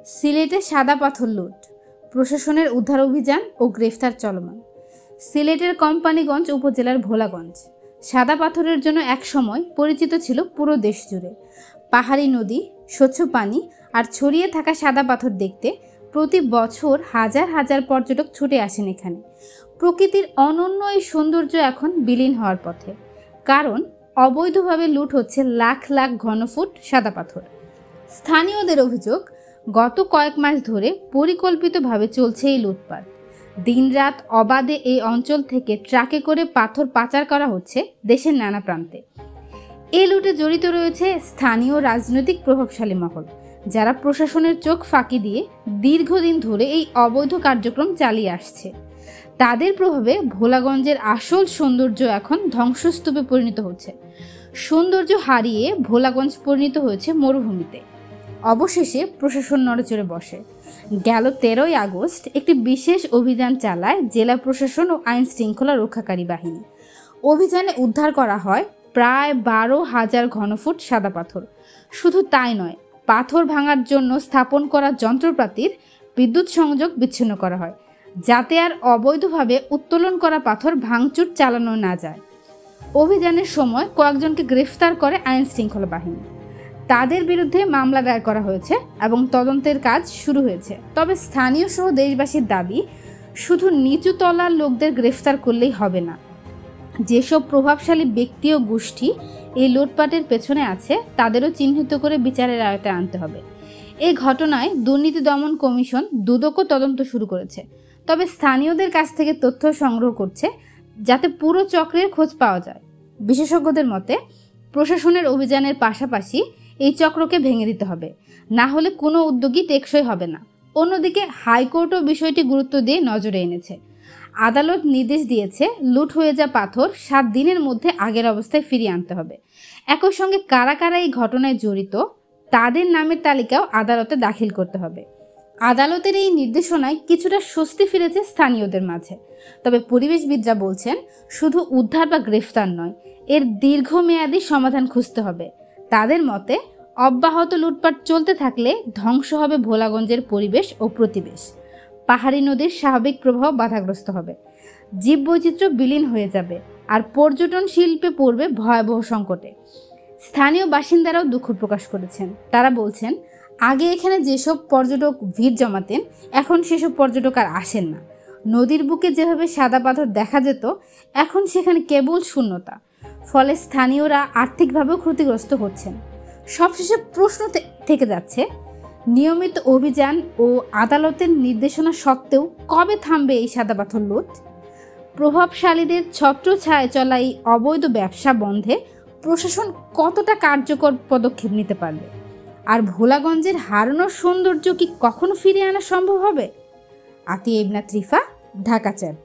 সিলেটে সাদা পাথর লুট, প্রশাসনের উদ্ধার অভিযান ও গ্রেফতার চলমান। সিলেটের কোম্পানীগঞ্জ উপজেলার ভোলাগঞ্জ সাদা পাথরের জন্য একসময় পরিচিত ছিল পুরো দেশ জুড়ে। পাহাড়ি নদী, স্বচ্ছ পানি আর ছড়িয়ে থাকা সাদা পাথর দেখতে প্রতি বছর হাজার হাজার পর্যটক ছুটে আসেন এখানে। প্রকৃতির অনন্য এই সৌন্দর্য এখন বিলীন হওয়ার পথে, কারণ অবৈধভাবে লুট হচ্ছে লাখ লাখ ঘনফুট সাদা পাথর। স্থানীয়দের অভিযোগ, গত কয়েক মাস ধরে পরিকল্পিতভাবে চলছে এই লুটপাট। দিনরাত অবাধে এই অঞ্চল থেকে ট্রাকে করে পাথর পাচার করা হচ্ছে দেশের নানা প্রান্তে। এই লুটে জড়িত রয়েছে স্থানীয় রাজনৈতিক প্রভাবশালী মহল, যারা প্রশাসনের চোখ ফাঁকি দিয়ে দীর্ঘদিন ধরে এই অবৈধ কার্যক্রম চালিয়ে আসছে। তাদের প্রভাবে ভোলাগঞ্জের আসল সৌন্দর্য এখন ধ্বংসস্তূপে পরিণত হচ্ছে। সৌন্দর্য হারিয়ে ভোলাগঞ্জ পরিণত হয়েছে মরুভূমিতে। অবশেষে প্রশাসন নড়েচড়ে বসে। গেল 13ই আগস্ট একটি বিশেষ অভিযান চালায় জেলা প্রশাসন ও আইন শৃঙ্খলা রক্ষাকারী বাহিনী। অভিযানে উদ্ধার করা হয় প্রায় 12,000 ঘনফুট সাদা পাথর। শুধু তাই নয়, পাথর ভাঙার জন্য স্থাপন করা যন্ত্রপাতির বিদ্যুৎ সংযোগ বিচ্ছিন্ন করা হয়, যাতে আর অবৈধভাবে উত্তোলন করা পাথর ভাঙচুর চালানো না যায়। অভিযানের সময় কয়েকজনকে গ্রেফতার করে আইন শৃঙ্খলা বাহিনী। তাদের বিরুদ্ধে মামলা দায়ের করা হয়েছে এবং তদন্তের কাজ শুরু হয়েছে। তবে স্থানীয় সহ দেশবাসীর দাবি, শুধু নিচু তলার লোকদের গ্রেফতার করলেই হবে না। যেসব প্রভাবশালী ব্যক্তি ও গোষ্ঠী এই লুটপাটের পেছনে আছে, তাদেরও চিহ্নিত করে বিচারের আওতায় আনতে হবে। এই ঘটনায় দুর্নীতি দমন কমিশন দুদকও তদন্ত শুরু করেছে, তবে স্থানীয়দের কাছ থেকে তথ্য সংগ্রহ করছে যাতে পুরো চক্রের খোঁজ পাওয়া যায়। বিশেষজ্ঞদের মতে, প্রশাসনের অভিযানের পাশাপাশি এই চক্রকে ভেঙে দিতে হবে, না হলে কোনো উদ্যোগই টেকসই হবে না। অন্যদিকে হাইকোর্টও বিষয়টি গুরুত্ব দিয়ে নজরে এনেছে। আদালত নির্দেশ দিয়েছে লুট হয়ে যাওয়া পাথর 7 দিনের মধ্যে আগের অবস্থায় ফিরিয়ে আনতে হবে। একই সঙ্গে কারা কারা এই ঘটনায় জড়িত তাদের নামের তালিকাও আদালতে দাখিল করতে হবে। আদালতের এই নির্দেশনায় কিছুটা স্বস্তি ফিরেছে স্থানীয়দের মাঝে। তবে পরিবেশবিদরা বলছেন, শুধু উদ্ধার বা গ্রেফতার নয়, এর দীর্ঘমেয়াদী সমাধান খুঁজতে হবে। তাদের মতে, অব্যাহত লুটপাট চলতে থাকলে ধ্বংস হবে ভোলাগঞ্জের পরিবেশ ও প্রতিবেশ। পাহাড়ি নদীর স্বাভাবিক প্রবাহ বাধাগ্রস্ত হবে, জীববৈচিত্র্য বিলীন হয়ে যাবে, আর পর্যটন শিল্পে পড়বে ভয়াবহ সংকটে। স্থানীয় বাসিন্দারাও দুঃখ প্রকাশ করেছেন। তারা বলছেন, আগে এখানে যেসব পর্যটক ভিড় জমাতেন, এখন সেসব পর্যটক আর আসেন না। নদীর বুকে যেভাবে সাদা পাথর দেখা যেত, এখন সেখানে কেবল শূন্যতা। ফলে স্থানীয়রা আর্থিকভাবেও ক্ষতিগ্রস্ত হচ্ছেন। সবশেষে প্রশ্ন থেকে যাচ্ছে, নিয়মিত অভিযান ও আদালতের নির্দেশনা সত্ত্বেও কবে থামবে এই সাদা পাথর লুট? প্রভাবশালীদের ছত্রছায়ায় চলা এই অবৈধ ব্যবসা বন্ধে প্রশাসন কতটা কার্যকর পদক্ষেপ নিতে পারবে? আর ভোলাগঞ্জের হারানোর সৌন্দর্য কি কখনো ফিরিয়ে আনা সম্ভব হবে? আতিয়া ইবনা ত্রিফা, ঢাকা চ্যাট।